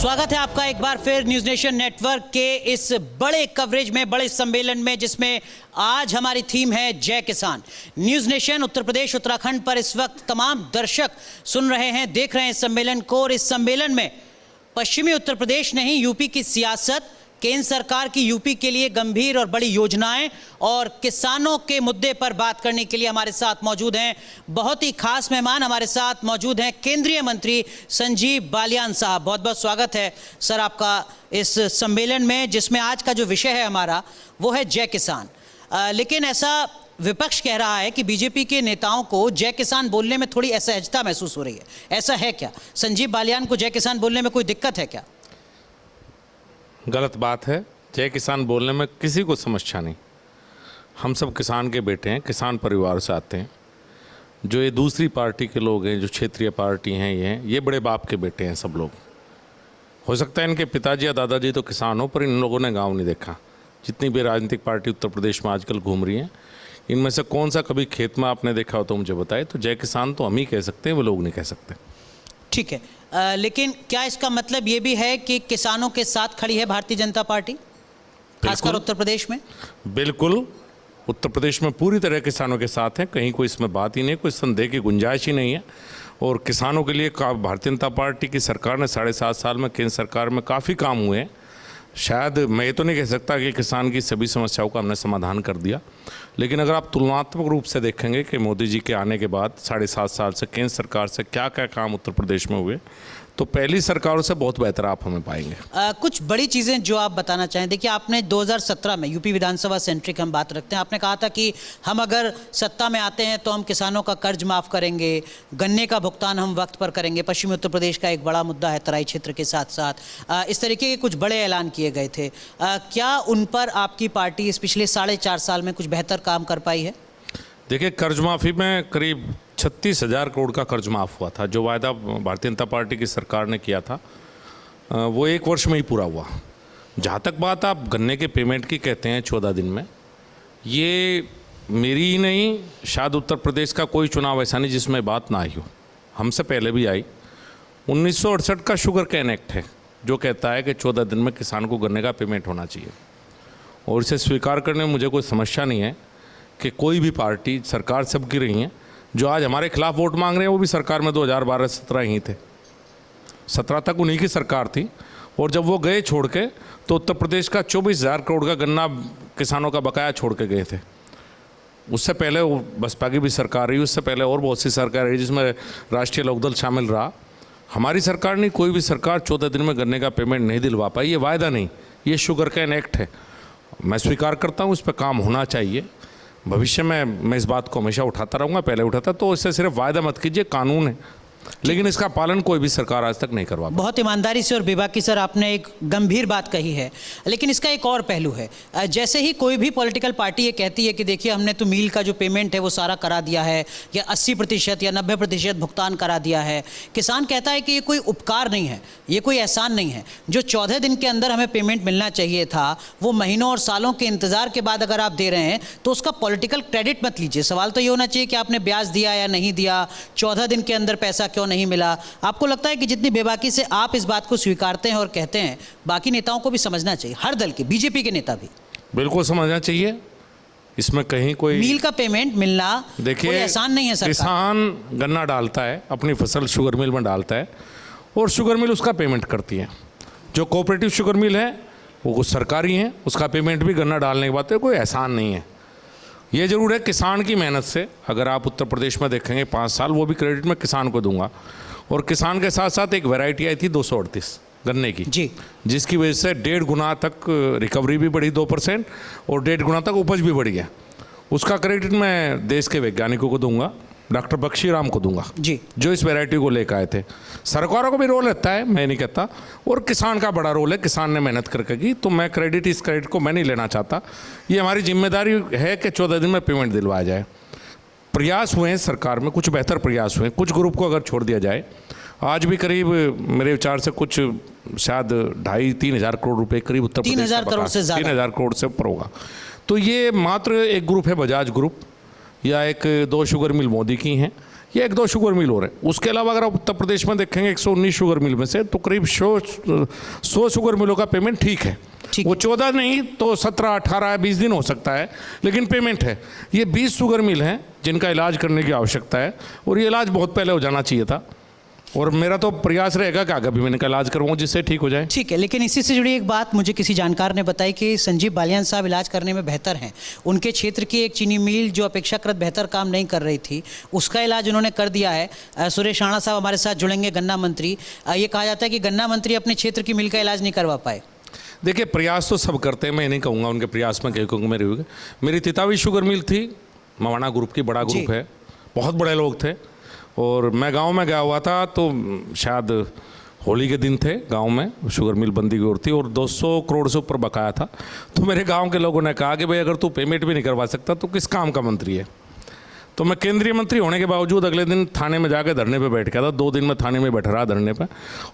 स्वागत है आपका एक बार फिर न्यूज नेशन नेटवर्क के इस बड़े कवरेज में, बड़े सम्मेलन में, जिसमें आज हमारी थीम है जय किसान। न्यूज नेशन उत्तर प्रदेश उत्तराखंड पर इस वक्त तमाम दर्शक सुन रहे हैं, देख रहे हैं इस सम्मेलन को। और इस सम्मेलन में पश्चिमी उत्तर प्रदेश नहीं, यूपी की सियासत, केंद्र सरकार की यूपी के लिए गंभीर और बड़ी योजनाएं और किसानों के मुद्दे पर बात करने के लिए हमारे साथ मौजूद हैं बहुत ही खास मेहमान। हमारे साथ मौजूद हैं केंद्रीय मंत्री संजीव बालियान साहब। बहुत बहुत स्वागत है सर आपका इस सम्मेलन में, जिसमें आज का जो विषय है हमारा वो है जय किसान। लेकिन ऐसा विपक्ष कह रहा है कि बीजेपी के नेताओं को जय किसान बोलने में थोड़ी असहजता महसूस हो रही है। ऐसा है क्या? संजीव बालियान को जय किसान बोलने में कोई दिक्कत है क्या? गलत बात है। जय किसान बोलने में किसी को समस्या नहीं। हम सब किसान के बेटे हैं, किसान परिवार से आते हैं। जो ये दूसरी पार्टी के लोग हैं, जो क्षेत्रीय पार्टी हैं, ये बड़े बाप के बेटे हैं सब लोग। हो सकता है इनके पिताजी या दादाजी तो किसान हो, पर इन लोगों ने गांव नहीं देखा। जितनी भी राजनीतिक पार्टी उत्तर प्रदेश में आजकल घूम रही हैं, इनमें से कौन सा कभी खेत में आपने देखा हो तो मुझे बताए। तो जय किसान तो हम ही कह सकते हैं, वो लोग नहीं कह सकते। ठीक है, लेकिन क्या इसका मतलब ये भी है कि किसानों के साथ खड़ी है भारतीय जनता पार्टी, खासकर उत्तर प्रदेश में? बिल्कुल, उत्तर प्रदेश में पूरी तरह किसानों के साथ है। कहीं कोई इसमें बात ही नहीं, कोई संदेह की गुंजाइश ही नहीं है। और किसानों के लिए भारतीय जनता पार्टी की सरकार ने 7.5 साल में केंद्र सरकार में काफ़ी काम हुए हैं। शायद मैं ये तो नहीं कह सकता कि किसान की सभी समस्याओं का हमने समाधान कर दिया, लेकिन अगर आप तुलनात्मक रूप से देखेंगे कि मोदी जी के आने के बाद 7.5 साल से केंद्र सरकार से क्या क्या काम उत्तर प्रदेश में हुए, तो पहली सरकारों से बहुत बेहतर आप हमें पाएंगे। कुछ बड़ी चीज़ें जो आप बताना चाहें। देखिए, आपने 2017 में यूपी विधानसभा सेंट्रिक हम बात रखते हैं, आपने कहा था कि हम अगर सत्ता में आते हैं तो हम किसानों का कर्ज माफ़ करेंगे, गन्ने का भुगतान हम वक्त पर करेंगे। पश्चिमी उत्तर प्रदेश का एक बड़ा मुद्दा है तराई क्षेत्र के साथ साथ। इस तरीके के कुछ बड़े ऐलान किए गए थे। क्या उन पर आपकी पार्टी इस पिछले 4.5 साल में कुछ बेहतर काम कर पाई है? देखिए, कर्ज माफ़ी में करीब 36,000 करोड़ का कर्ज माफ़ हुआ था। जो वायदा भारतीय जनता पार्टी की सरकार ने किया था वो 1 वर्ष में ही पूरा हुआ। जहाँ तक बात आप गन्ने के पेमेंट की कहते हैं 14 दिन में, ये मेरी ही नहीं, शायद उत्तर प्रदेश का कोई चुनाव ऐसा नहीं जिसमें बात ना आई हो। हमसे पहले भी आई। 1968 का शुगर कैन एक्ट है जो कहता है कि 14 दिन में किसान को गन्ने का पेमेंट होना चाहिए। और इसे स्वीकार करने में मुझे कोई समस्या नहीं है कि कोई भी पार्टी, सरकार सब की रही हैं, जो आज हमारे खिलाफ वोट मांग रहे हैं वो भी सरकार में 2012-17 ही थे। 17 तक उन्हीं की सरकार थी। और जब वो गए छोड़ के, तो उत्तर प्रदेश का 24,000 करोड़ का गन्ना किसानों का बकाया छोड़ के गए थे। उससे पहले वो बसपा की भी सरकार रही, उससे पहले और बहुत सी सरकार रही जिसमें राष्ट्रीय लोकदल शामिल रहा। हमारी सरकार नहीं, कोई भी सरकार 14 दिन में गन्ने का पेमेंट नहीं दिलवा पाई। ये वायदा नहीं, ये शुगर कैन एक्ट है। मैं स्वीकार करता हूँ, इस पर काम होना चाहिए। भविष्य में मैं इस बात को हमेशा उठाता रहूँगा, पहले उठाता। तो इससे सिर्फ वायदा मत कीजिए, कानून है, लेकिन इसका पालन कोई भी सरकार आज तक नहीं करवा। बहुत ईमानदारी से और बेबाकी सर आपने एक गंभीर बात कही है, लेकिन इसका एक और पहलू है। जैसे ही कोई भी पॉलिटिकल पार्टी ये कहती है कि देखिए हमने तो मील का जो पेमेंट है वो सारा करा दिया है, या 80% या 90% भुगतान करा दिया है, किसान कहता है कि ये कोई उपकार नहीं है, ये कोई एहसान नहीं है। जो 14 दिन के अंदर हमें पेमेंट मिलना चाहिए था, वो महीनों और सालों के इंतजार के बाद अगर आप दे रहे हैं तो उसका पॉलिटिकल क्रेडिट मत लीजिए। सवाल तो ये होना चाहिए कि आपने ब्याज दिया या नहीं दिया, 14 दिन के अंदर पैसा क्यों नहीं मिला। आपको लगता है कि जितनी बेबाकी से आप इस बात को स्वीकारते हैं और कहते हैं, बाकी नेताओं को भी समझना चाहिए, हर दल के, बीजेपी के नेता भी बिल्कुल समझना चाहिए। इसमें कहीं कोई मील का पेमेंट मिलना देखिए, कोई आसान नहीं है। सरकार, किसान गन्ना डालता है, अपनी फसल शुगर मिल में डालता है, और शुगर मिल उसका पेमेंट करती है। जो कोऑपरेटिव शुगर मिल है वो कुछ सरकारी है, उसका पेमेंट भी गन्ना डालने के बाद है, कोई एहसान नहीं है। ये जरूर है किसान की मेहनत से, अगर आप उत्तर प्रदेश में देखेंगे 5 साल, वो भी क्रेडिट मैं किसान को दूंगा। और किसान के साथ साथ एक वैरायटी आई थी 238 गन्ने की जी, जिसकी वजह से 1.5 गुना तक रिकवरी भी बढ़ी 2% और 1.5 गुना तक उपज भी बढ़ गया। उसका क्रेडिट मैं देश के वैज्ञानिकों को दूंगा, डॉक्टर बख्शी राम को दूंगा जी, जो इस वैरायटी को लेकर आए थे। सरकारों का भी रोल रहता है, मैं नहीं कहता, और किसान का बड़ा रोल है। किसान ने मेहनत करके की, तो मैं इस क्रेडिट को मैं नहीं लेना चाहता। ये हमारी जिम्मेदारी है कि 14 दिन में पेमेंट दिलवाया जाए। प्रयास हुए हैं सरकार में, कुछ बेहतर प्रयास हुए हैं। कुछ ग्रुप को अगर छोड़ दिया जाए, आज भी करीब मेरे विचार से कुछ शायद 2,500-3 हज़ार करोड़ रुपए करीब उत्तर प्रदेश 3,000 करोड़ से ज़्यादा, 3,000 करोड़ से ऊपर होगा। तो ये मात्र एक ग्रुप है, बजाज ग्रुप, या एक 2 शुगर मिल मोदी की हैं, या 1-2 शुगर मिल हो रहे हैं। उसके अलावा अगर आप उत्तर प्रदेश में देखेंगे 119 शुगर मिल में से तो करीब 100 शुगर मिलों का पेमेंट ठीक है। वो 14 नहीं तो 17, 18, 20 दिन हो सकता है, लेकिन पेमेंट है। ये 20 शुगर मिल हैं जिनका इलाज करने की आवश्यकता है, और ये इलाज बहुत पहले हो जाना चाहिए था। और मेरा तो प्रयास रहेगा कि आगे भी मैं इनका इलाज करवाऊँ जिससे ठीक हो जाए। ठीक है, लेकिन इसी से जुड़ी एक बात मुझे किसी जानकार ने बताई कि संजीव बालियान साहब इलाज करने में बेहतर हैं। उनके क्षेत्र की एक चीनी मिल जो अपेक्षाकृत बेहतर काम नहीं कर रही थी, उसका इलाज उन्होंने कर दिया है। सुरेश राणा साहब हमारे साथ जुड़ेंगे, गन्ना मंत्री। ये कहा जाता है कि गन्ना मंत्री अपने क्षेत्र की मिल का इलाज नहीं करवा पाए। देखिए, प्रयास तो सब करते हैं, मैं नहीं कहूँगा उनके प्रयास में कहूँगा मेरे हुए। मेरी तितावी शुगर मिल थी, मवाना ग्रुप की, बड़ा ग्रुप है, बहुत बड़े लोग थे। और मैं गांव में गया हुआ था तो शायद होली के दिन थे, गांव में शुगर मिल बंदी हुई थी और 200 करोड़ से ऊपर बकाया था। तो मेरे गांव के लोगों ने कहा कि भाई अगर तू पेमेंट भी नहीं करवा सकता तो किस काम का मंत्री है। तो मैं केंद्रीय मंत्री होने के बावजूद अगले दिन थाने में जाकर धरने पे बैठ गया था। 2 दिन में थाने में बैठ रहा धरने पे,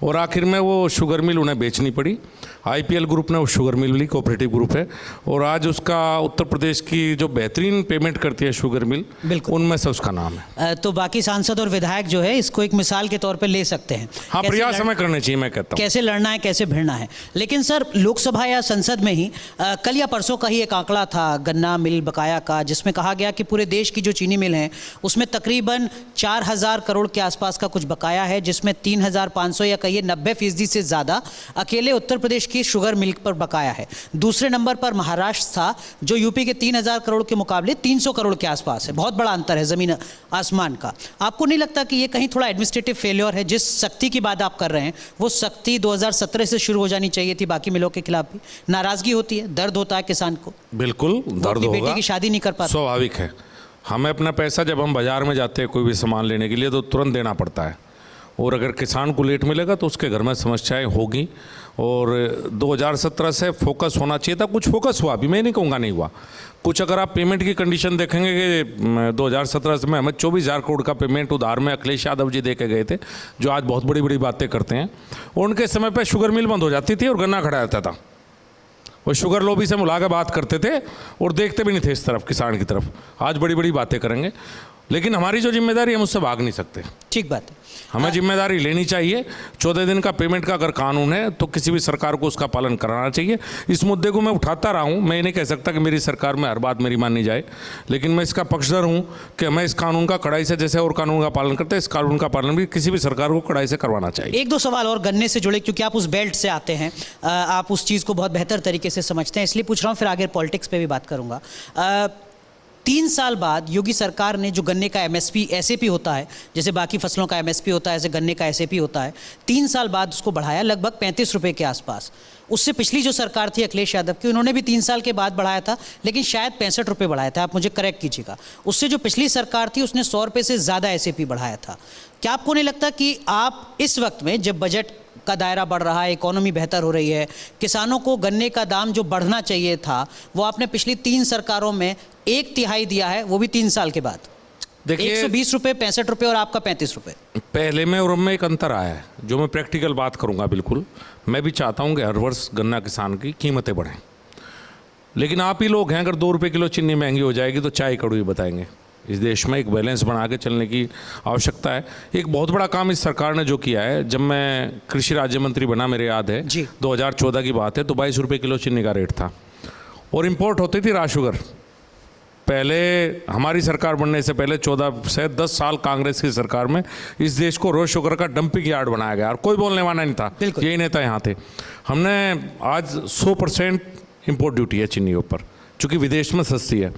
और आखिर में वो शुगर मिल उन्हें बेचनी पड़ी। आईपीएल ग्रुप ने वो शुगर मिल ली, कोऑपरेटिव ग्रुप है, और आज उसका उत्तर प्रदेश की जो बेहतरीन पेमेंट करती है शुगर मिल, उनमें से उसका नाम है। तो बाकी सांसद और विधायक जो है इसको एक मिसाल के तौर पर ले सकते हैं। हाँ, प्रयास हमें करने चाहिए, मैं कहता हूँ कैसे लड़ना है, कैसे भिड़ना है। लेकिन सर, लोकसभा या संसद में ही कल या परसों का ही एक आंकड़ा था गन्ना मिल बकाया का, जिसमें कहा गया कि पूरे देश की जो चीनी मिल है उसमें तकरीबन 4000 करोड़ के आसपास का कुछ बकाया है, जिसमें 3500 या कहिए 90% से ज़्यादा अकेले उत्तर प्रदेश की शुगर मिल्क पर बकाया है। दूसरे नंबर पर महाराष्ट्र था, जो यूपी के 3000 करोड़ के मुकाबले 300 करोड़ के आसपास है। बहुत बड़ा अंतर है ज़मीन आसमान का। आपको नहीं लगता कि ये कहीं थोड़ा एडमिनिस्ट्रेटिव फेलियर है? जिस सख्ती की बात आप कर रहे हैं वो सख्ती 2017 से शुरू हो जानी चाहिए थी बाकी मिलों के खिलाफ भी। नाराज़गी होती है, दर्द होता है किसान को, बिल्कुल दर्द होगा, बेटे की शादी नहीं कर पाता, स्वाभाविक है। हमें अपना पैसा जब हम बाज़ार में जाते हैं कोई भी सामान लेने के लिए तो तुरंत देना पड़ता है, और अगर किसान को लेट मिलेगा तो उसके घर में समस्याएं होगी। और 2017 से फोकस होना चाहिए था, कुछ फोकस हुआ भी, मैं नहीं कहूँगा नहीं हुआ कुछ। अगर आप पेमेंट की कंडीशन देखेंगे कि 2017 में हमें 24,000 करोड़ का पेमेंट उधार में अखिलेश यादव जी दे के गए थे, जो आज बहुत बड़ी बड़ी बातें करते हैं। और उनके समय पर शुगर मिल बंद हो जाती थी और गन्ना खड़ा रहता था। वो शुगर लॉबी से मिला के बात करते थे और देखते भी नहीं थे इस तरफ, किसान की तरफ। आज बड़ी बड़ी बातें करेंगे, लेकिन हमारी जो जिम्मेदारी है हम उससे भाग नहीं सकते। ठीक बात है, हमें जिम्मेदारी लेनी चाहिए। 14 दिन का पेमेंट का अगर कानून है तो किसी भी सरकार को उसका पालन कराना चाहिए। इस मुद्दे को मैं उठाता रहा हूँ, मैं नहीं कह सकता कि मेरी सरकार में हर बात मेरी मानी जाए, लेकिन मैं इसका पक्षधर हूँ कि हमें इस कानून का कड़ाई से, जैसे और कानून का पालन करते हैं, इस कानून का पालन भी किसी भी सरकार को कड़ाई से करवाना चाहिए। 1-2 सवाल और गन्ने से जुड़े, क्योंकि आप उस बेल्ट से आते हैं, आप उस चीज़ को बहुत बेहतर तरीके से समझते हैं, इसलिए पूछ रहा हूँ, फिर आगे पॉलिटिक्स पे भी बात करूँगा। 3 साल बाद योगी सरकार ने जो गन्ने का एमएसपी एसएपी होता है, जैसे बाकी फसलों का एमएसपी होता है, ऐसे गन्ने का एसएपी होता है, 3 साल बाद उसको बढ़ाया लगभग 35 रुपये के आसपास। उससे पिछली जो सरकार थी अखिलेश यादव की, उन्होंने भी 3 साल के बाद बढ़ाया था, लेकिन शायद 65 रुपये बढ़ाया था, आप मुझे करेक्ट कीजिएगा। उससे जो पिछली सरकार थी उसने 100 रुपये से ज़्यादा एसएपी बढ़ाया था। क्या आपको नहीं लगता कि आप इस वक्त में, जब बजट का दायरा बढ़ रहा है, इकोनॉमी बेहतर हो रही है, किसानों को गन्ने का दाम जो बढ़ना चाहिए था वो आपने पिछली 3 सरकारों में 1/3 दिया है, वो भी 3 साल के बाद? देखिए, 120 रुपये, 65 रुपये और आपका 35 रुपये। पहले में और अब में एक अंतर आया है, जो मैं प्रैक्टिकल बात करूंगा। बिल्कुल मैं भी चाहता हूं कि हर वर्ष गन्ना किसान की कीमतें बढ़ें, लेकिन आप ही लोग हैं, अगर 2 रुपये किलो चीनी महंगी हो जाएगी तो चाय कड़वी बताएंगे। इस देश में एक बैलेंस बना के चलने की आवश्यकता है। एक बहुत बड़ा काम इस सरकार ने जो किया है, जब मैं कृषि राज्य मंत्री बना, मेरे याद है 2014 की बात है, तो 22 रुपये किलो चीनी का रेट था और इम्पोर्ट होती थी रॉ शुगर। पहले हमारी सरकार बनने से पहले 14 से 10 साल कांग्रेस की सरकार में इस देश को रॉ शुगर का डंपिंग यार्ड बनाया गया और कोई बोलने वाला नहीं था, यही नेता यहाँ थे। हमने आज 100% इम्पोर्ट ड्यूटी है चीनी ऊपर, चूँकि विदेश में सस्ती है।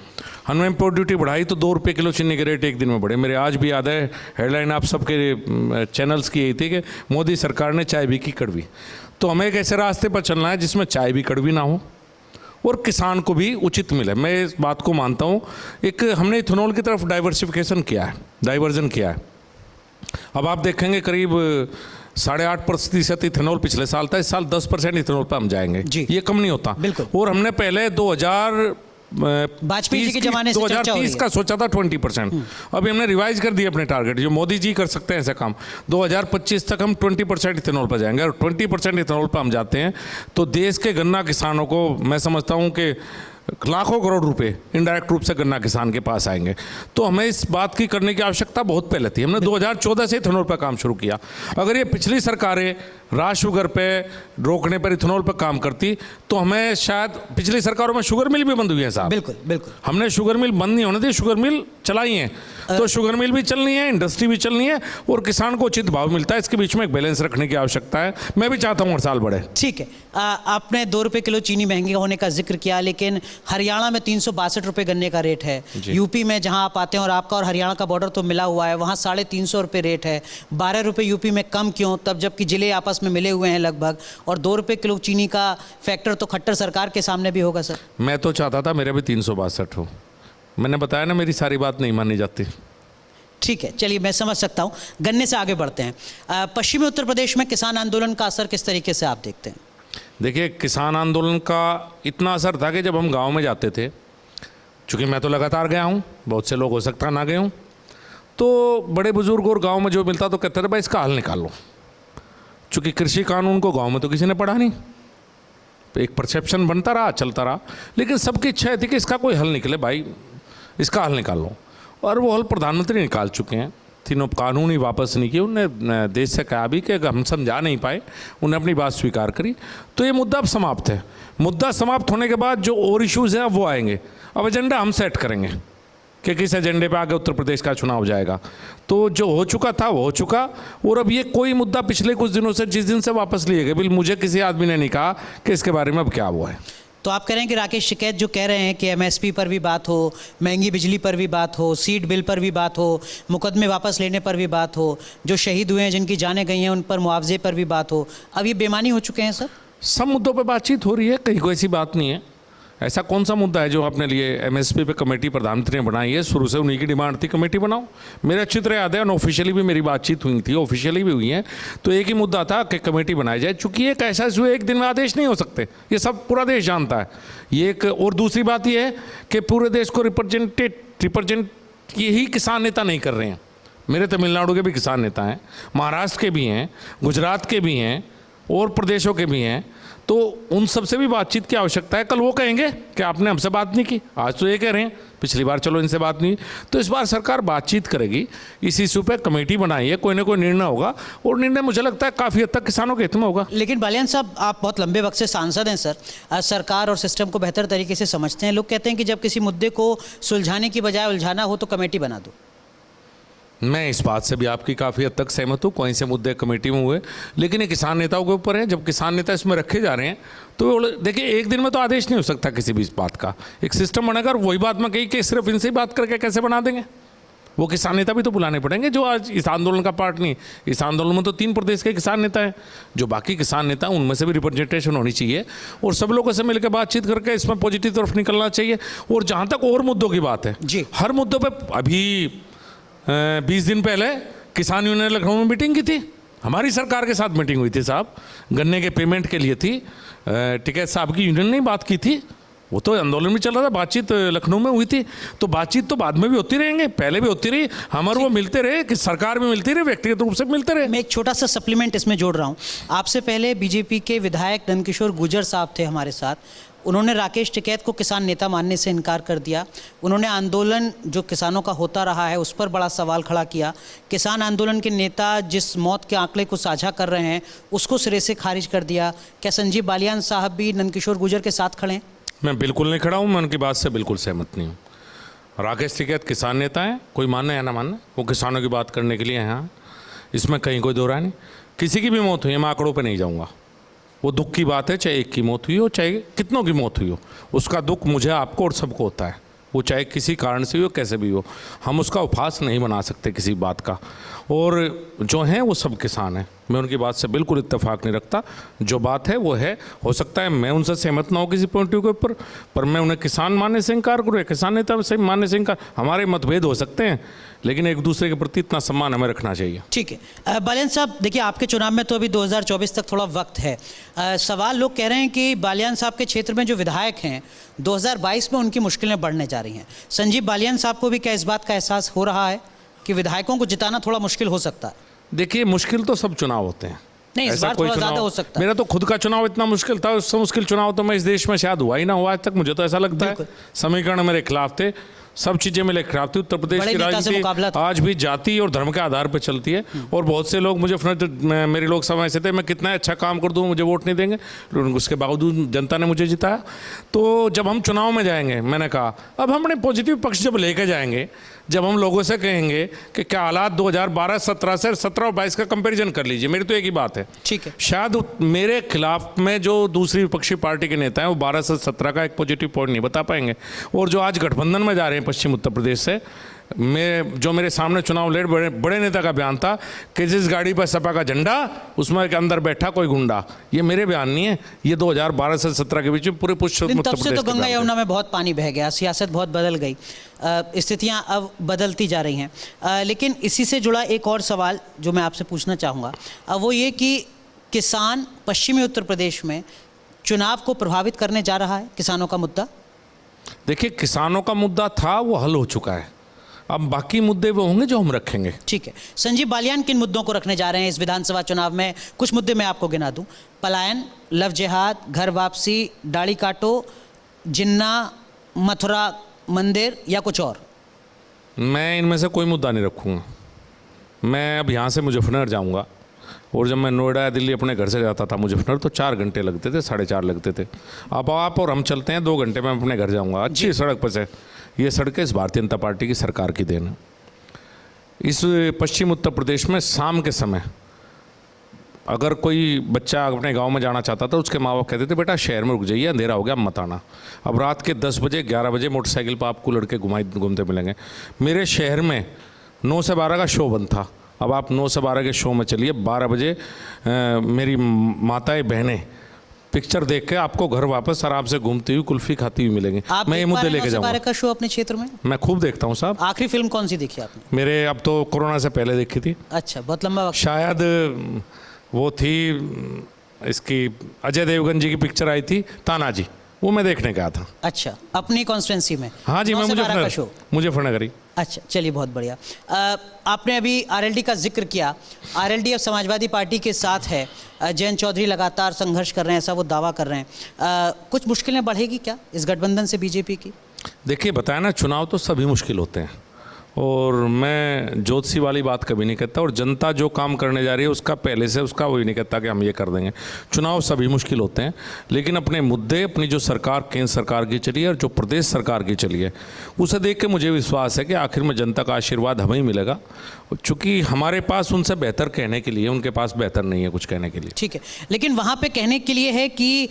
हमने इम्पोर्ट ड्यूटी बढ़ाई तो 2 रुपये किलो चीनी के रेट एक दिन में बढ़े। मेरे आज भी याद है, हेडलाइन आप सबके चैनल्स की यही थी कि मोदी सरकार ने चाय भी की कड़वी। तो हमें एक ऐसे रास्ते पर चलना है जिसमें चाय भी कड़वी ना हो और किसान को भी उचित मिले। मैं इस बात को मानता हूँ। एक हमने इथेनॉल की तरफ डाइवर्सिफिकेशन किया है, डाइवर्जन किया है। अब आप देखेंगे करीब 8.5% इथेनॉल पिछले साल था, इस साल 10% इथेनॉल पर हम जाएंगे। ये कम नहीं होता। और हमने पहले 2030 के जमाने से 2030 का सोचा था 20%। अभी हमने रिवाइज कर दिया अपने टारगेट, जो मोदी जी कर सकते हैं ऐसा काम। 2025 तक हम 20% इथेनॉल पर जाएंगे और 20% इथेनॉल पर हम जाते हैं तो देश के गन्ना किसानों को मैं समझता हूँ कि लाखों करोड़ रुपए इनडायरेक्ट रूप से गन्ना किसान के पास आएंगे। तो हमें इस बात की करने की आवश्यकता बहुत पहले थी। हमने 2014 से इथेनॉल पर काम शुरू किया। अगर ये पिछली सरकारें रॉ शुगर पे रोकने पर इथेनॉल पर काम करती तो हमें शायद, पिछली सरकारों में शुगर मिल भी बंद हुई है साहब। बिल्कुल बिल्कुल। हमने शुगर मिल बंद नहीं होने दी, शुगर मिल चलाई है। तो शुगर मिल भी चलनी है, इंडस्ट्री भी चलनी है और किसान को उचित भाव मिलता है। इसके बीच में एक बैलेंस रखने की आवश्यकता है। मैं भी चाहता हूँ हर साल बढ़े। ठीक है। आपने 2 रुपये किलो चीनी महंगी होने का जिक्र किया, लेकिन हरियाणा में 362 रुपये गन्ने का रेट है। यूपी में जहां आप आते हैं और आपका और हरियाणा का बॉर्डर तो मिला हुआ है, वहां 350 रुपये रेट है। 12 रुपये यूपी में कम क्यों, तब जबकि जिले आपस में मिले हुए हैं लगभग। और 2 रुपये किलो चीनी का फैक्टर तो खट्टर सरकार के सामने भी होगा सर। मैं तो चाहता था मेरे भी 362 हो। मैंने बताया ना, मेरी सारी बात नहीं मानी जाती। ठीक है, चलिए मैं समझ सकता हूँ। गन्ने से आगे बढ़ते हैं। पश्चिमी उत्तर प्रदेश में किसान आंदोलन का असर किस तरीके से आप देखते हैं? देखिए, किसान आंदोलन का इतना असर था कि जब हम गांव में जाते थे, चूँकि मैं तो लगातार गया हूँ, बहुत से लोग हो सकता ना गए हूँ, तो बड़े बुजुर्ग और गांव में जो मिलता तो कहते थे भाई इसका हल निकालो। चूँकि कृषि कानून को गांव में तो किसी ने पढ़ा नहीं, तो एक परसेप्शन बनता रहा, चलता रहा, लेकिन सबकी इच्छा थी कि इसका कोई हल निकले, भाई इसका हल निकालो। और वो हल प्रधानमंत्री निकाल चुके हैं। तीनों कानून ही वापस नहीं किए। उन्हें देश से कहा भी कि अगर हम समझा नहीं पाए, उन्हें अपनी बात स्वीकार करी। तो ये मुद्दा अब समाप्त है। मुद्दा समाप्त होने के बाद जो और इश्यूज़ हैं अब वो आएंगे। अब एजेंडा हम सेट करेंगे कि किस एजेंडे पे आगे उत्तर प्रदेश का चुनाव जाएगा। तो जो हो चुका था वो हो चुका। और अब ये कोई मुद्दा पिछले कुछ दिनों से, जिस दिन से वापस लिए गए, बिल मुझे किसी आदमी ने नहीं कहा कि इसके बारे में अब क्या हुआ है। तो आप कह रहे हैं कि राकेश टिकैत जो कह रहे हैं कि एमएसपी पर भी बात हो, महंगी बिजली पर भी बात हो, सीड बिल पर भी बात हो, मुकदमे वापस लेने पर भी बात हो, जो शहीद हुए हैं जिनकी जानें गई हैं उन पर मुआवजे पर भी बात हो, अब ये बेमानी हो चुके हैं सर? सब मुद्दों पर बातचीत हो रही है, कहीं कोई ऐसी बात नहीं है। ऐसा कौन सा मुद्दा है जो अपने लिए एमएसपी पे कमेटी प्रधानमंत्री ने बनाई है? शुरू से उन्हीं की डिमांड थी कमेटी बनाओ। मेरे अच्छी तरह याद है, अनऑफिशियली भी मेरी बातचीत हुई थी, ऑफिशियली भी हुई है। तो एक ही मुद्दा था कि कमेटी बनाई जाए। चूँकि एक ऐसा इशू एक दिन में आदेश नहीं हो सकते, ये सब पूरा देश जानता है ये एक। और दूसरी बात ये है कि पूरे देश को रिप्रेजेंट यही किसान नेता नहीं कर रहे हैं। मेरे तमिलनाडु के भी किसान नेता हैं, महाराष्ट्र के भी हैं, गुजरात के भी हैं और प्रदेशों के भी हैं। तो उन सब से भी बातचीत की आवश्यकता है। कल वो कहेंगे कि आपने हमसे बात नहीं की, आज तो ये कह रहे हैं पिछली बार चलो इनसे बात नहीं। तो इस बार सरकार बातचीत करेगी, इस इशू पे कमेटी बनाई है, कोई ना कोई निर्णय होगा और निर्णय मुझे लगता है काफ़ी हद तक किसानों के हित में होगा। लेकिन बालियान साहब, आप बहुत लंबे वक्त से सांसद हैं सर, सरकार और सिस्टम को बेहतर तरीके से समझते हैं। लोग कहते हैं कि जब किसी मुद्दे को सुलझाने की बजाय उलझाना हो तो कमेटी बना दो। मैं इस बात से भी आपकी काफ़ी हद तक सहमत हूँ। कोई से मुद्दे कमेटी में हुए, लेकिन ये किसान नेताओं के ऊपर है। जब किसान नेता इसमें रखे जा रहे हैं तो देखिए, एक दिन में तो आदेश नहीं हो सकता किसी भी इस बात का। एक सिस्टम बनेगा और वही बात मैं कही कि सिर्फ इनसे ही बात करके कैसे बना देंगे? वो किसान नेता भी तो बुलाने पड़ेंगे जो आज इस आंदोलन का पार्ट नहीं। इस आंदोलन में तो 3 प्रदेश के किसान नेता हैं। जो बाकी किसान नेता हैं उनमें से भी रिप्रेजेंटेशन होनी चाहिए और सब लोगों से मिलकर बातचीत करके इसमें पॉजिटिव तरफ निकलना चाहिए। और जहाँ तक और मुद्दों की बात है जी, हर मुद्दों पर अभी 20 दिन पहले किसान यूनियन ने लखनऊ में मीटिंग की थी। हमारी सरकार के साथ मीटिंग हुई थी साहब, गन्ने के पेमेंट के लिए थी। टिकैत साहब की यूनियन ने बात की थी। वो तो आंदोलन भी चल रहा था, बातचीत लखनऊ में हुई थी। तो बातचीत तो बाद में भी होती रहेंगे, पहले भी होती रही। हमारे वो मिलते रहे कि सरकार भी मिलती रहे, व्यक्तिगत रूप से मिलते रहे। मैं एक छोटा सा सप्लीमेंट इसमें जोड़ रहा हूँ। आपसे पहले बीजेपी के विधायक नंदकिशोर गुर्जर साहब थे हमारे साथ। उन्होंने राकेश टिकैत को किसान नेता मानने से इनकार कर दिया। उन्होंने आंदोलन जो किसानों का होता रहा है उस पर बड़ा सवाल खड़ा किया। किसान आंदोलन के नेता जिस मौत के आंकड़े को साझा कर रहे हैं उसको सिरे से खारिज कर दिया। क्या संजीव बालियान साहब भी नंदकिशोर गुर्जर के साथ खड़े हैं? मैं बिल्कुल नहीं खड़ा हूँ, मैं उनकी बात से बिल्कुल सहमत नहीं हूँ। राकेश टिकैत किसान नेता हैं, कोई मानना या ना मानना, वो किसानों की बात करने के लिए हैं। इसमें कहीं कोई दो राय नहीं। किसी की भी मौत हुई है, मैं आंकड़ों पे नहीं जाऊँगा। वो दुख की बात है, चाहे एक की मौत हुई हो चाहे कितनों की मौत हुई हो, उसका दुख मुझे, आपको और सबको होता है। वो चाहे किसी कारण से हो, कैसे भी हो, हम उसका उपहास नहीं बना सकते किसी बात का। और जो हैं वो सब किसान हैं, मैं उनकी बात से बिल्कुल इत्तेफाक नहीं रखता। जो बात है वो है। हो सकता है मैं उनसे सहमत ना हो किसी पॉइंट ऑफ व्यू के ऊपर, पर मैं उन्हें किसान मानने से इनकार करूँ, किसान नेता से मानने से इनकार। हमारे मतभेद हो सकते हैं, लेकिन एक दूसरे के प्रति इतना सम्मान हमें रखना चाहिए। ठीक है बालियान साहब, देखिए आपके चुनाव में तो अभी 2024 तक थोड़ा वक्त है। सवाल लोग कह रहे हैं कि बालियान साहब के क्षेत्र में जो विधायक हैं 2022 में उनकी मुश्किलें बढ़ने जा रही हैं। संजीव बालियान साहब को भी क्या इस बात का एहसास हो रहा है कि विधायकों को जिताना थोड़ा मुश्किल हो सकता है? देखिए, मुश्किल तो सब चुनाव होते हैं, नहीं, इस ऐसा बार कोई थोड़ा ज्यादा चुनाव हो सकता है। मेरा तो खुद का चुनाव इतना मुश्किल था, उससे मुश्किल चुनाव तो मैं इस देश में शायद हुआ ही ना हुआ आज तक। मुझे तो ऐसा लगता है समीकरण मेरे खिलाफ थे, सब चीजें मेरे खिलाफ थी। उत्तर प्रदेश बड़े की नेता से मुकाबला राजनीति था। आज भी जाति और धर्म के आधार पर चलती है, और बहुत से लोग मुझे मेरी लोकसभा में से थे, मैं कितना अच्छा काम कर दूं मुझे वोट नहीं देंगे, उसके बावजूद जनता ने मुझे जिताया। तो जब हम चुनाव में जाएंगे, मैंने कहा अब हम अपने पॉजिटिव पक्ष जब लेके जाएंगे, जब हम लोगों से कहेंगे कि क्या हालात 2012-17 से 17 और 22 का कंपैरिजन कर लीजिए, मेरी तो एक ही बात है, ठीक है, शायद मेरे खिलाफ में जो दूसरी विपक्षी पार्टी के नेता हैं वो 12 से 17 का एक पॉजिटिव पॉइंट नहीं बता पाएंगे। और जो आज गठबंधन में जा रहे हैं पश्चिम उत्तर प्रदेश से, जो मेरे सामने चुनाव लड़ बड़े नेता का बयान था कि जिस गाड़ी पर सपा का झंडा उसमें के अंदर बैठा कोई गुंडा, ये मेरे बयान नहीं है, ये 2012 से 17 के बीच में पूरे उत्तर तब प्रदेश से तो के गंगा बयान थे। यमुना में बहुत पानी बह गया, सियासत बहुत बदल गई, स्थितियां अब बदलती जा रही हैं। लेकिन इसी से जुड़ा एक और सवाल जो मैं आपसे पूछना चाहूँगा वो ये कि किसान पश्चिमी उत्तर प्रदेश में चुनाव को प्रभावित करने जा रहा है, किसानों का मुद्दा। देखिए, किसानों का मुद्दा था वो हल हो चुका है, अब बाकी मुद्दे वो होंगे जो हम रखेंगे। ठीक है, संजीव बालियान किन मुद्दों को रखने जा रहे हैं इस विधानसभा चुनाव में? कुछ मुद्दे मैं आपको गिना दूं: पलायन, लव जिहाद, घर वापसी, दाढ़ी काटो, जिन्ना, मथुरा मंदिर या कुछ और? मैं इनमें से कोई मुद्दा नहीं रखूँगा। मैं अब यहाँ से मुजफ्फरनगर जाऊँगा, और जब मैं नोएडा या दिल्ली अपने घर से जाता था मुजफ्फरनगर तो 4 घंटे लगते थे, 4.5 लगते थे। अब आप और हम चलते हैं 2 घंटे में अपने घर जाऊँगा, अच्छी सड़क पर से। ये सड़कें इस भारतीय जनता पार्टी की सरकार की देन है। इस पश्चिम उत्तर प्रदेश में शाम के समय अगर कोई बच्चा अपने गांव में जाना चाहता था, उसके माँ बाप कहते थे बेटा शहर में रुक जाइए, अंधेरा हो गया, अब मत आना। अब रात के 10 बजे 11 बजे मोटरसाइकिल पर आपको लड़के घूमते मिलेंगे। मेरे शहर में 9 से 12 का शो बंद था, अब आप 9 से 12 के शो में चलिए, 12 बजे मेरी माताएं बहनें पिक्चर देख के आपको घर वापस आराम से घूमती हुई कुल्फी खाती हुई मिलेंगे। मैं ये मुद्दे लेके जाऊँगा। का शो अपने क्षेत्र में मैं खूब देखता हूँ साहब। आखिरी फिल्म कौन सी देखी आपने? मेरे अब तो कोरोना से पहले देखी थी। अच्छा, बहुत लंबा वक्त। शायद वो थी इसकी अजय देवगन जी की पिक्चर आई थी तानाजी, वो मैं देखने गया था। अच्छा, अपनी कॉन्स्टिट्यूंसी में? हाँ जी, मैं मुजफ्फरनगर ही। अच्छा, चलिए, बहुत बढ़िया। आपने अभी आरएलडी का जिक्र किया। आरएलडी अब समाजवादी पार्टी के साथ है, जयंत चौधरी लगातार संघर्ष कर रहे हैं, ऐसा वो दावा कर रहे हैं। कुछ मुश्किलें बढ़ेगी क्या इस गठबंधन से बीजेपी की? देखिए, बताया ना, चुनाव तो सभी मुश्किल होते हैं, और मैं ज्योतिषी वाली बात कभी नहीं कहता, और जनता जो काम करने जा रही है उसका पहले से उसका वही नहीं कहता कि हम ये कर देंगे। चुनाव सभी मुश्किल होते हैं, लेकिन अपने मुद्दे, अपनी जो सरकार केंद्र सरकार की चली है और जो प्रदेश सरकार की चली है, उसे देख के मुझे विश्वास है कि आखिर में जनता का आशीर्वाद हमें ही मिलेगा, चूँकि हमारे पास उनसे बेहतर कहने के लिए, उनके पास बेहतर नहीं है कुछ कहने के लिए। ठीक है, लेकिन वहाँ पे कहने के लिए है कि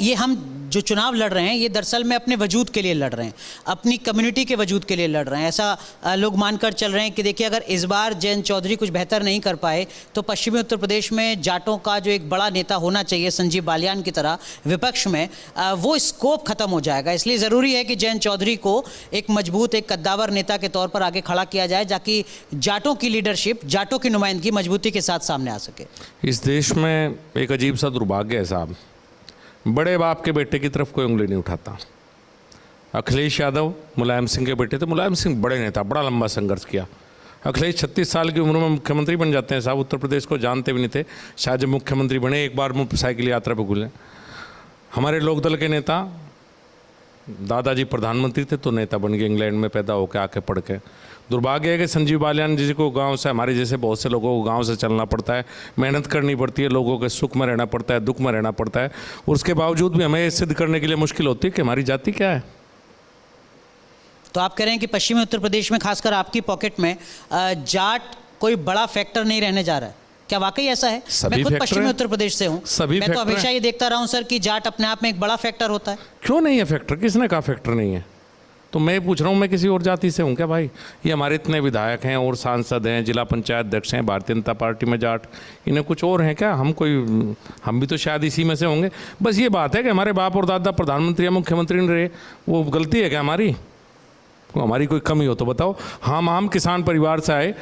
ये हम जो चुनाव लड़ रहे हैं ये दरअसल में अपने वजूद के लिए लड़ रहे हैं, अपनी कम्युनिटी के वजूद के लिए लड़ रहे हैं, ऐसा लोग मानकर चल रहे हैं कि देखिए अगर इस बार जयंत चौधरी कुछ बेहतर नहीं कर पाए तो पश्चिमी उत्तर प्रदेश में जाटों का जो एक बड़ा नेता होना चाहिए संजीव बालियान की तरह विपक्ष में, वो स्कोप खत्म हो जाएगा। इसलिए ज़रूरी है कि जयंत चौधरी को एक मजबूत, एक कद्दावर नेता के तौर पर आगे खड़ा किया जाए, ताकि जाटों की लीडरशिप, जाटों की नुमाइंदगी मजबूती के साथ सामने आ सके। इस देश में एक अजीब सा दुर्भाग्य है साहब, बड़े बाप के बेटे की तरफ कोई उंगली नहीं उठाता। अखिलेश यादव मुलायम सिंह के बेटे थे, मुलायम सिंह बड़े नेता, बड़ा लंबा संघर्ष किया। अखिलेश 36 साल की उम्र में मुख्यमंत्री बन जाते हैं साहब, उत्तर प्रदेश को जानते भी नहीं थे, शायद जब मुख्यमंत्री बने एक बार साइकिल यात्रा पर घूमे। हमारे लोकदल के नेता दादाजी प्रधानमंत्री थे तो नेता बन गए, इंग्लैंड में पैदा होकर आके पढ़ के। दुर्भाग्य है कि संजीव बालियान जी को गांव से, हमारे जैसे बहुत से लोगों को गांव से चलना पड़ता है, मेहनत करनी पड़ती है, लोगों के सुख में रहना पड़ता है, दुख में रहना पड़ता है, और उसके बावजूद भी हमें ये सिद्ध करने के लिए मुश्किल होती है कि हमारी जाति क्या है। तो आप कह रहे हैं कि पश्चिमी उत्तर प्रदेश में खासकर आपकी पॉकेट में जाट कोई बड़ा फैक्टर नहीं रहने जा रहा है, क्या वाकई ऐसा है? मैं खुद पश्चिमी उत्तर प्रदेश से हूँ, मैं तो हमेशा ये देखता रहा हूँ सर कि जाट अपने आप में एक बड़ा फैक्टर होता है। क्यों नहीं है फैक्टर? किसने कहा फैक्टर नहीं है? तो मैं पूछ रहा हूँ, मैं किसी और जाति से हूँ क्या भाई? ये हमारे इतने विधायक हैं और सांसद हैं, जिला पंचायत अध्यक्ष हैं भारतीय जनता पार्टी में जाट, इन्हें कुछ और हैं क्या? हम भी तो शायद इसी में से होंगे। बस ये बात है कि हमारे बाप और दादा प्रधानमंत्री या मुख्यमंत्री नहीं रहे, वो गलती है क्या हमारी? हमारी कोई कमी हो तो बताओ। हम आम किसान परिवार से आए,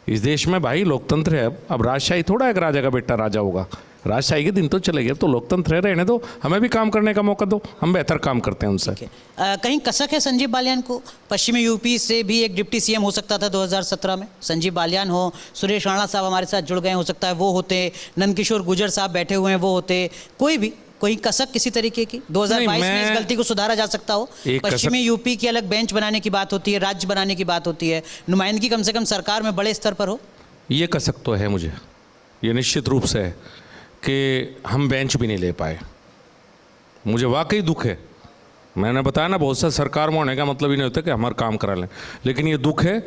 इस देश में भाई लोकतंत्र है, अब राजशाही थोड़ा है कि राजा का बेटा राजा होगा। राजशाही के दिन तो चले गए, अब तो लोकतंत्र है, रहने दो, हमें भी काम करने का मौका दो, हम बेहतर काम करते हैं उनसे। कहीं कसक है संजीव बालियान को? पश्चिमी यूपी से भी एक डिप्टी सीएम हो सकता था 2017 में, संजीव बालियान हो, सुरेश राणा साहब हमारे साथ जुड़ गए, हो सकता है वो होते, नंदकिशोर गुर्जर साहब बैठे हुए हैं वो होते, कोई भी कोई कसक किसी तरीके की 2022 में इस गलती को सुधारा जा सकता हो? पश्चिमी यूपी की अलग बेंच बनाने की बात होती है, राज्य बनाने की बात होती है, नुमाइंदगी कम से कम सरकार में बड़े स्तर पर हो। ये कसक तो है मुझे, ये निश्चित रूप से है कि हम बेंच भी नहीं ले पाए। मुझे वाकई दुख है, मैंने बताया ना, बहुत सा सरकार में होने का मतलब ही नहीं होता कि हमारा काम करा लें, लेकिन ये दुख है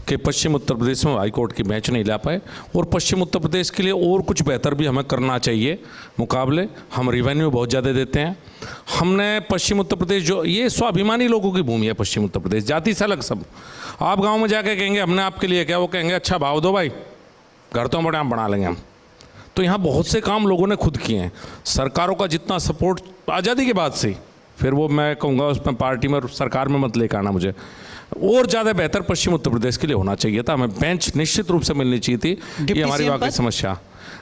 कि पश्चिम उत्तर प्रदेश में हाईकोर्ट की बेंच नहीं ला पाए। और पश्चिम उत्तर प्रदेश के लिए और कुछ बेहतर भी हमें करना चाहिए मुकाबले। हम रिवेन्यू बहुत ज़्यादा देते हैं, हमने पश्चिम उत्तर प्रदेश जो ये स्वाभिमानी लोगों की भूमि है पश्चिम उत्तर प्रदेश, जाति से अलग सब। आप गाँव में जाके कहेंगे हमने आपके लिए क्या, वो कहेंगे अच्छा भाव दो भाई, घर तो बड़े हम बना लेंगे हम। तो यहाँ बहुत से काम लोगों ने खुद किए हैं, सरकारों का जितना सपोर्ट आज़ादी के बाद से ही, फिर वो मैं कहूँगा उसमें पार्टी में सरकार में मत लेकर आना मुझे, और ज़्यादा बेहतर पश्चिम उत्तर प्रदेश के लिए होना चाहिए था, हमें बेंच निश्चित रूप से मिलनी चाहिए थी। ये हमारी वाकई समस्या।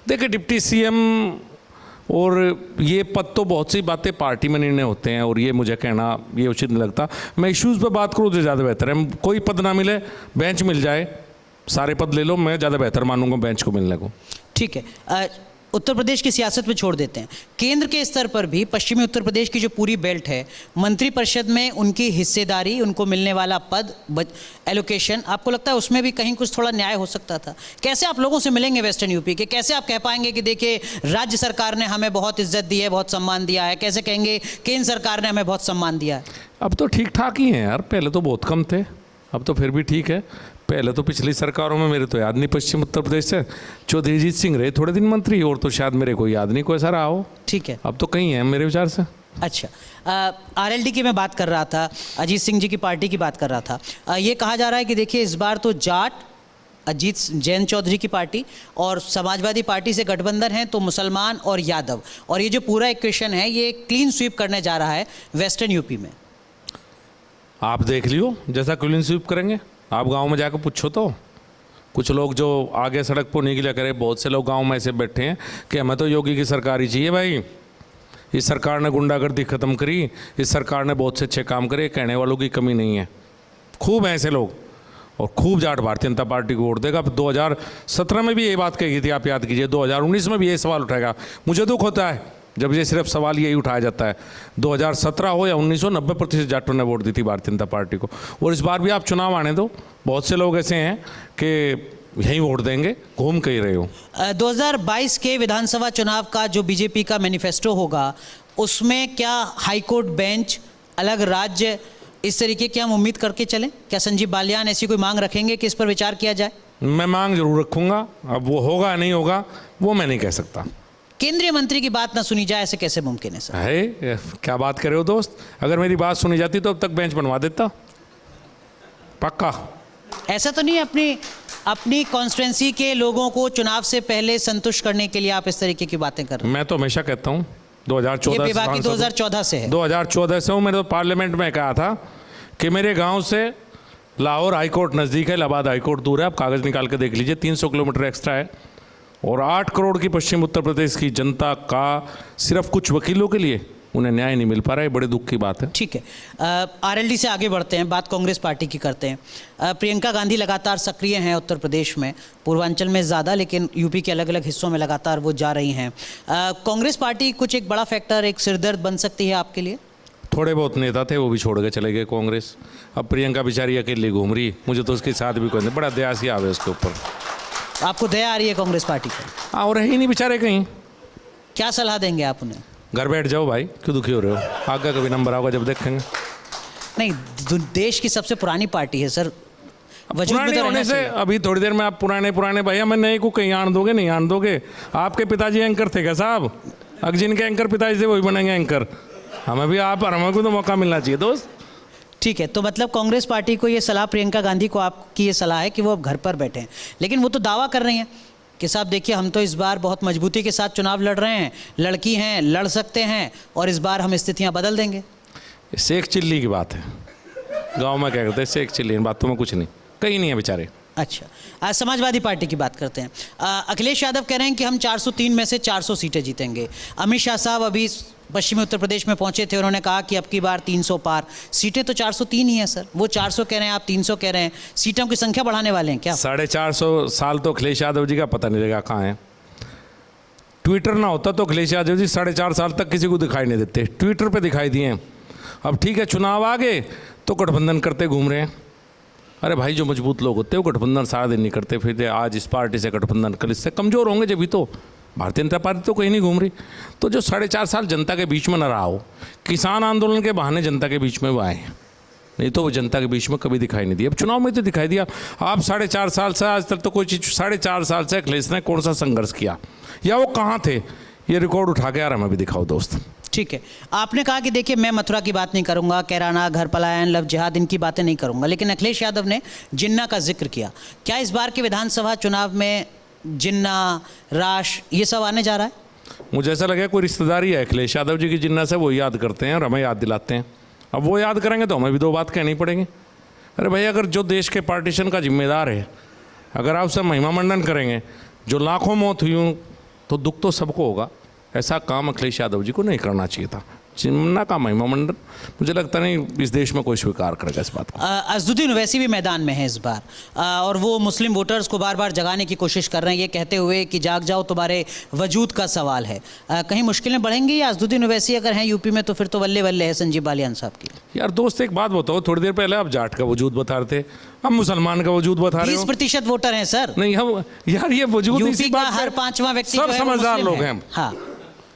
देखिए डिप्टी सीएम और ये पद तो बहुत सी बातें पार्टी में निर्णय होते हैं, और ये मुझे कहना ये उचित नहीं लगता। मैं इश्यूज़ पर बात करूँ तो ज़्यादा बेहतर है, कोई पद ना मिले बेंच मिल जाए, सारे पद ले लो, मैं ज़्यादा बेहतर मानूंगा बेंच को मिलने को। ठीक है, उत्तर प्रदेश की सियासत में छोड़ देते हैं, केंद्र के स्तर पर भी पश्चिमी उत्तर प्रदेश की जो पूरी बेल्ट है, मंत्रिपरिषद में उनकी हिस्सेदारी, उनको मिलने वाला पद एलोकेशन, आपको लगता है उसमें भी कहीं कुछ थोड़ा न्याय हो सकता था? कैसे आप लोगों से मिलेंगे वेस्टर्न यूपी के, कैसे आप कह पाएंगे कि देखिए राज्य सरकार ने हमें बहुत इज्जत दी है, बहुत सम्मान दिया है, कैसे कहेंगे केंद्र सरकार ने हमें बहुत सम्मान दिया है? अब तो ठीक ठाक ही हैं यार, पहले तो बहुत कम थे, अब तो फिर भी ठीक है। पहले तो पिछली सरकारों में मेरे तो याद नहीं पश्चिम उत्तर प्रदेश से चौधरी सिंह रहे थोड़े दिन मंत्री, और तो शायद मेरे को याद नहीं कोई ऐसा रहा हो। ठीक है, अब तो कहीं है मेरे विचार से। अच्छा, आरएलडी की मैं बात कर रहा था, अजीत सिंह जी की पार्टी की बात कर रहा था। ये कहा जा रहा है कि देखिए इस बार तो जाट, अजीत जैन चौधरी की पार्टी और समाजवादी पार्टी से गठबंधन है, तो मुसलमान और यादव, और ये जो पूरा इक्वेशन है ये क्लीन स्वीप करने जा रहा है वेस्टर्न यूपी में। आप देख लियो जैसा क्लीन स्वीप करेंगे, आप गांव में जाकर पूछो तो कुछ लोग जो आगे सड़क पर निकला करे, बहुत से लोग गांव में ऐसे बैठे हैं कि हमें तो योगी की सरकार ही चाहिए भाई, इस सरकार ने गुंडागर्दी ख़त्म करी, इस सरकार ने बहुत से अच्छे काम करे, कहने वालों की कमी नहीं है, खूब हैं ऐसे लोग, और खूब जाट भारतीय जनता पार्टी को वोट देगा। अब 2017 में भी ये बात कही थी, आप याद कीजिए, 2019 में भी ये सवाल उठाएगा। मुझे दुख होता है जब ये सिर्फ सवाल यही उठाया जाता है, 2017 हो या 1900, 90% जाटों ने वोट दी थी भारतीय जनता पार्टी को, और इस बार भी आप चुनाव आने दो, बहुत से लोग ऐसे हैं कि यहीं वोट देंगे, घूम के ही रहे हो। 2022 के विधानसभा चुनाव का जो बीजेपी का मैनिफेस्टो होगा, उसमें क्या हाईकोर्ट बेंच, अलग राज्य, इस तरीके की हम उम्मीद करके चलें? क्या संजीव बालियान ऐसी कोई मांग रखेंगे कि इस पर विचार किया जाए? मैं मांग जरूर रखूँगा, अब वो होगा नहीं होगा वो मैं नहीं कह सकता। केंद्रीय मंत्री की बात ना सुनी जाए, ऐसे कैसे मुमकिन है सर? है, क्या बात कर रहे हो दोस्त, अगर मेरी बात सुनी जाती तो अब तक बेंच बनवा देता, पक्का। ऐसा तो नहीं अपनी कॉन्स्टिट्यूंसी के लोगों को चुनाव से पहले संतुष्ट करने के लिए आप इस तरीके की बातें कर रहे हैं? मैं तो हमेशा कहता हूँ 2014 से है, 2014 से हूँ। मैंने तो पार्लियामेंट में कहा था कि मेरे गांव से लाहौर हाईकोर्ट नज़दीक है, इलाहाबाद हाईकोर्ट दूर है, आप कागज़ निकाल के देख लीजिए, 300 किलोमीटर एक्स्ट्रा है, और 8 करोड़ की पश्चिम उत्तर प्रदेश की जनता का सिर्फ कुछ वकीलों के लिए उन्हें न्याय नहीं मिल पा रहा है, बड़े दुख की बात है। ठीक है, आरएलडी से आगे बढ़ते हैं, बात कांग्रेस पार्टी की करते हैं। प्रियंका गांधी लगातार सक्रिय हैं उत्तर प्रदेश में, पूर्वांचल में ज़्यादा, लेकिन यूपी के अलग अलग हिस्सों में लगातार वो जा रही हैं। कांग्रेस पार्टी कुछ एक बड़ा फैक्टर, एक सिरदर्द बन सकती है आपके लिए? थोड़े बहुत नेता थे वो भी छोड़ के चले गए कांग्रेस, अब प्रियंका बेचारी अकेली घूम रही, मुझे तो उसके साथ भी कोई नहीं, बड़ा दया सी आवे उसके ऊपर। आपको दया आ रही है कांग्रेस पार्टी पर? हाँ, और ही नहीं बेचारे कहीं। क्या सलाह देंगे आप उन्हें? घर बैठ जाओ भाई, क्यों दुखी हो रहे हो, आगे कभी नंबर आओगा जब देखेंगे। नहीं, देश की सबसे पुरानी पार्टी है सर, पुराने होने से अभी थोड़ी देर में आप पुराने भैया मैं नए को कहीं आन दोगे, नहीं आन दोगे? आपके पिताजी एंकर थे क्या साहब? अब जिनके एंकर पिताजी थे वही बनेंगे एंकर, हमें भी हमें को तो मौका मिलना चाहिए दोस्त। ठीक है, तो मतलब कांग्रेस पार्टी को ये सलाह, प्रियंका गांधी को आपकी ये सलाह है कि वो अब घर पर बैठे हैं, लेकिन वो तो दावा कर रही हैं कि साहब देखिए हम तो इस बार बहुत मजबूती के साथ चुनाव लड़ रहे हैं, लड़की हैं, लड़ सकते हैं, और इस बार हम स्थितियां बदल देंगे। शेख चिल्ली की बात है, गांव में क्या कहते हैं शेख चिल्ली, इन बातों में कुछ नहीं, कहीं नहीं है बेचारे। अच्छा, आज समाजवादी पार्टी की बात करते हैं। अखिलेश यादव कह रहे हैं कि हम 403 में से 400 सीटें जीतेंगे। अमित शाह साहब अभी पश्चिमी उत्तर प्रदेश में पहुंचे थे, उन्होंने कहा कि अब की बार 300 पार। सीटें तो 403 ही हैं सर, वो 400 कह रहे हैं, आप 300 कह रहे हैं। सीटों की संख्या बढ़ाने वाले हैं क्या? 450 साल तो अखिलेश यादव जी का पता नहीं लगा कहाँ है। ट्विटर ना होता तो अखिलेश यादव जी 4.5 साल तक किसी को दिखाई नहीं देते, ट्विटर पे दिखाई दिए। अब ठीक है, चुनाव आ गए तो गठबंधन करते घूम रहे हैं। अरे भाई, जो मजबूत लोग होते हैं वो गठबंधन सारा दिन नहीं करते फिरते। आज इस पार्टी से गठबंधन, कल इससे कमज़ोर होंगे जब भी। तो भारतीय जनता पार्टी तो कहीं नहीं घूम रही। तो जो 4.5 साल जनता के बीच में न रहा हो, किसान आंदोलन के बहाने जनता के बीच में वो आए हैं, नहीं तो वो जनता के बीच में कभी दिखाई नहीं दिया। अब चुनाव में तो दिखाई दिया। आप 4.5 साल से आज तक तो कोई चीज़ 4.5 साल से अखिलेश ने कौन सा संघर्ष किया या वो कहाँ थे, ये रिकॉर्ड उठा के यार हमें भी दिखाओ दोस्त। ठीक है, आपने कहा कि देखिए मैं मथुरा की बात नहीं करूंगा, कैराना, घर पलायन, लव जिहाद, इनकी बातें नहीं करूंगा, लेकिन अखिलेश यादव ने जिन्ना का जिक्र किया। क्या इस बार के विधानसभा चुनाव में जिन्ना, राश, ये सब आने जा रहा है? मुझे ऐसा लगा कोई रिश्तेदारी है अखिलेश यादव जी की जिन्ना से, वो याद करते हैं और हमें याद दिलाते हैं। अब वो याद करेंगे तो हमें भी 2 बात कहनी पड़ेंगी। अरे भाई, अगर जो देश के पार्टीशन का जिम्मेदार है, अगर आप सब महिमा मंडन करेंगे, जो लाखों मौत हुई हूँ, तो दुख तो सबको होगा। ऐसा काम अखिलेश यादव जी को नहीं करना चाहिए था। जिन्ना का महिमा मंडन मुझे लगता नहीं इस देश में कोई स्वीकार करेगा इस बात को। अज़दुद्दीन ओवैसी भी मैदान में है इस बार, और वो मुस्लिम वोटर्स को बार बार जगाने की कोशिश कर रहे हैं, ये कहते हुए कि जाग जाओ, तुम्हारे वजूद का सवाल है। कहीं मुश्किलें बढ़ेंगी या अज़दुद्दीन ओवैसी अगर हैं यूपी में तो फिर तो वल्ले वल्ले है संजीव बालियान साहब की? यार दोस्त, एक बात बताओ, थोड़ी देर पहले आप जाट का वजूद बता रहे थे, हम मुसलमान का वजूद बता रहे हो। 20% वोटर हैं सर। नहीं, हम यार ये वजूद यूपी इसी का बात हर 5वां व्यक्ति सब जो है वो समझदार मुस्लिम लोग है। हैं। हाँ,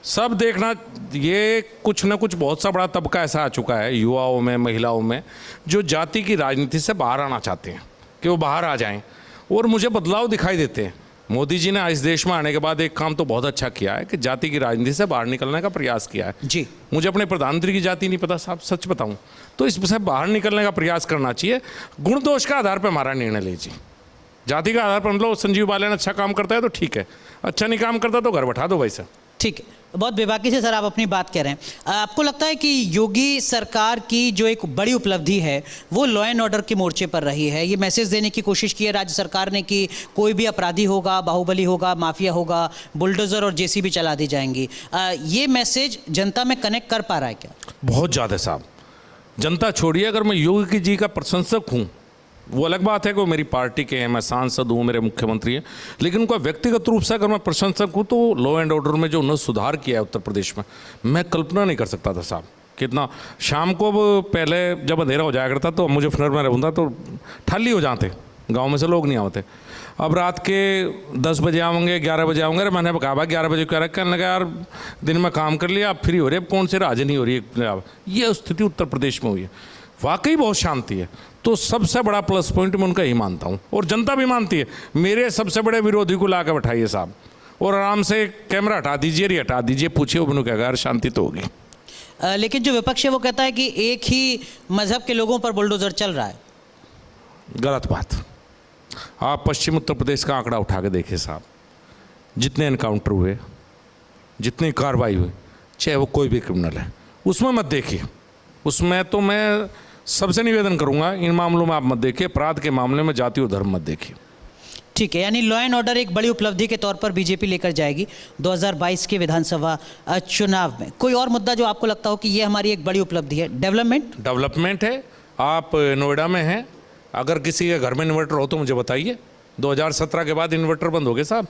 सब देखना, ये कुछ ना कुछ बहुत सा बड़ा तबका ऐसा आ चुका है युवाओं में, महिलाओं में, जो जाति की राजनीति से बाहर आना चाहते हैं कि वो बाहर आ जाएं और मुझे बदलाव दिखाई देते हैं। मोदी जी ने इस देश में आने के बाद एक काम तो बहुत अच्छा किया है कि जाति की राजनीति से बाहर निकलने का प्रयास किया है जी। मुझे अपने प्रधानमंत्री की जाति नहीं पता साहब, सच बताऊं तो इससे बाहर निकलने का प्रयास करना चाहिए। गुण दोष का आधार पर हमारा निर्णय लीजिए, जाति का आधार पर मतलब संजीव बालियान अच्छा काम करता है तो ठीक है, अच्छा नहीं काम करता तो घर बैठा दो भाई साहब। ठीक है, बहुत बेबाकी से सर आप अपनी बात कह रहे हैं। आपको लगता है कि योगी सरकार की जो एक बड़ी उपलब्धि है वो लॉ एंड ऑर्डर के मोर्चे पर रही है? ये मैसेज देने की कोशिश की है राज्य सरकार ने कि कोई भी अपराधी होगा, बाहुबली होगा, माफिया होगा, बुलडोजर और जेसीबी चला दी जाएंगी। ये मैसेज जनता में कनेक्ट कर पा रहा है क्या? बहुत ज़्यादा साहब। जनता छोड़िए, अगर मैं योगी जी का प्रशंसक हूँ वो अलग बात है कि वो मेरी पार्टी के हैं, मैं सांसद हूँ, मेरे मुख्यमंत्री हैं, लेकिन उनका व्यक्तिगत रूप से अगर मैं प्रशंसक हूँ तो लॉ एंड ऑर्डर में जो उन्होंने सुधार किया है उत्तर प्रदेश में, मैं कल्पना नहीं कर सकता था साहब। कितना शाम को पहले जब अंधेरा हो जाया करता तो मुझे फ्लर में रहता तो ठल्ली हो जाते, गाँव में से लोग नहीं आते। अब रात के 10 बजे आऊँगे, 11 बजे आऊँगे। मैंने कहा भाई 11 बजे क्या कहने लगा, यार दिन में काम कर लिया, आप फ्री हो रहे, अब कौन से राजे नहीं हो रही है। ये स्थिति उत्तर प्रदेश में हुई है, वाकई बहुत शांति है। तो सबसे बड़ा प्लस पॉइंट मैं उनका ही मानता हूँ और जनता भी मानती है। मेरे सबसे बड़े विरोधी को ला कर बैठाइए साहब और आराम से कैमरा हटा दीजिए, ये हटा दीजिए, पूछिए उन्होंने क्या यार शांति तो होगी। लेकिन जो विपक्ष है वो कहता है कि एक ही मजहब के लोगों पर बुलडोजर चल रहा है। गलत बात। आप पश्चिम उत्तर प्रदेश का आंकड़ा उठा के देखिए साहब, जितने एनकाउंटर हुए, जितनी कार्रवाई हुई, चाहे वो कोई भी क्रिमिनल है, उसमें मत देखिए। उसमें तो मैं सबसे निवेदन करूंगा, इन मामलों में आप मत देखिए, अपराध के मामले में जाति और धर्म मत देखिए। ठीक है, यानी लॉ एंड ऑर्डर एक बड़ी उपलब्धि के तौर पर बीजेपी लेकर जाएगी 2022 के विधानसभा चुनाव में। कोई और मुद्दा जो आपको लगता हो कि ये हमारी एक बड़ी उपलब्धि है? डेवलपमेंट है। आप नोएडा में हैं, अगर किसी के घर में इन्वर्टर हो तो मुझे बताइए। 2017 के बाद इन्वर्टर बंद हो गए साहब,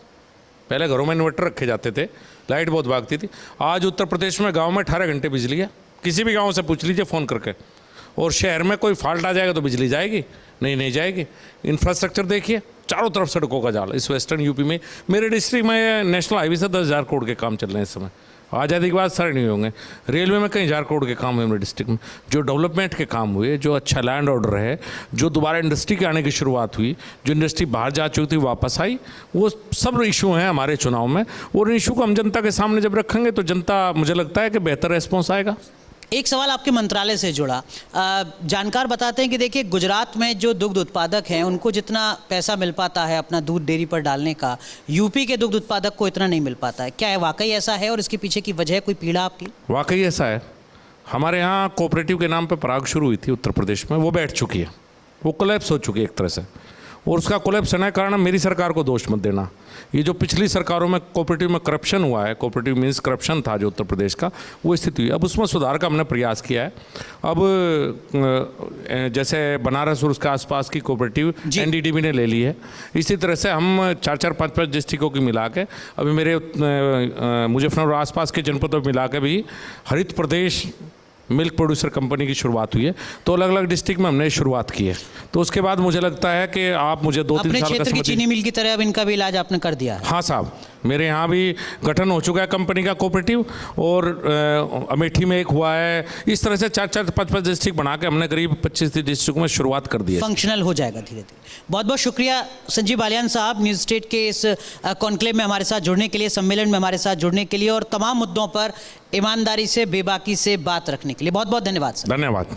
पहले घरों में इन्वर्टर रखे जाते थे, लाइट बहुत भागती थी। आज उत्तर प्रदेश में गाँव में 18 घंटे बिजली है, किसी भी गाँव से पूछ लीजिए फ़ोन करके। और शहर में कोई फॉल्ट आ जाएगा तो बिजली जाएगी? नहीं जाएगी। इंफ्रास्ट्रक्चर देखिए, चारों तरफ सड़कों का जाल। इस वेस्टर्न यूपी में, मेरे डिस्ट्रिक्ट में नेशनल हाईवे से 10,000 करोड़ के काम चल रहे हैं इस समय। आज़ादी के बाद सारे नहीं होंगे। रेलवे में कई 1000 करोड़ के काम हुए मेरे डिस्ट्रिक्ट में। जो डेवलपमेंट के काम हुए, जो अच्छा लैंड ऑर्डर है, जो दोबारा इंडस्ट्री के आने की शुरुआत हुई, जो इंडस्ट्री बाहर जा चुकी थी वापस आई, वो सब इशू हैं हमारे चुनाव में। और इशू को हम जनता के सामने जब रखेंगे तो जनता, मुझे लगता है कि बेहतर रिस्पॉन्स आएगा। एक सवाल आपके मंत्रालय से जुड़ा। जानकार बताते हैं कि देखिए गुजरात में जो दुग्ध उत्पादक हैं उनको जितना पैसा मिल पाता है अपना दूध डेयरी पर डालने का, यूपी के दुग्ध उत्पादक को इतना नहीं मिल पाता है। क्या है वाकई ऐसा है और इसके पीछे की वजह कोई पीड़ा आपकी? वाकई ऐसा है। हमारे यहाँ कोऑपरेटिव के नाम पर पराग शुरू हुई थी उत्तर प्रदेश में, वो बैठ चुकी है, वो कोलैप्स हो चुकी है एक तरह से। और उसका कोलैप्स होने का कारण मेरी सरकार को दोष मत देना। ये जो पिछली सरकारों में कोऑपरेटिव में करप्शन हुआ है, कोऑपरेटिव मीन्स करप्शन था जो उत्तर प्रदेश का, वो स्थिति हुई। अब उसमें सुधार का हमने प्रयास किया है। अब जैसे बनारस और उसके आसपास की कोऑपरेटिव एनडीडीबी ने ले ली है, इसी तरह से हम 4-4, 5-5 डिस्ट्रिक्टों की मिला के अभी मेरे मुजफ्फरनगर आसपास के जनपदों में मिला के भी हरित प्रदेश मिल्क प्रोड्यूसर कंपनी की शुरुआत हुई है। तो अलग अलग डिस्ट्रिक्ट में हमने शुरुआत की है। तो उसके बाद मुझे लगता है कि आप मुझे 2-3 अपने साल का क्षेत्र की समय चीनी मिल की तरह अब इनका भी इलाज आपने कर दिया है। हाँ साहब, मेरे यहाँ भी गठन हो चुका है कंपनी का कोऑपरेटिव, और अमेठी में एक हुआ है। इस तरह से 4-4, 5-5 डिस्ट्रिक्ट बना के हमने करीब 25 डिस्ट्रिक्ट में शुरुआत कर दी है। फंक्शनल हो जाएगा धीरे धीरे। बहुत बहुत शुक्रिया संजीव बालियान साहब, न्यूज़ स्टेट के इस कॉन्क्लेव में हमारे साथ जुड़ने के लिए, सम्मेलन में हमारे साथ जुड़ने के लिए और तमाम मुद्दों पर ईमानदारी से बेबाकी से बात रखने के लिए। बहुत बहुत धन्यवाद सर। धन्यवाद।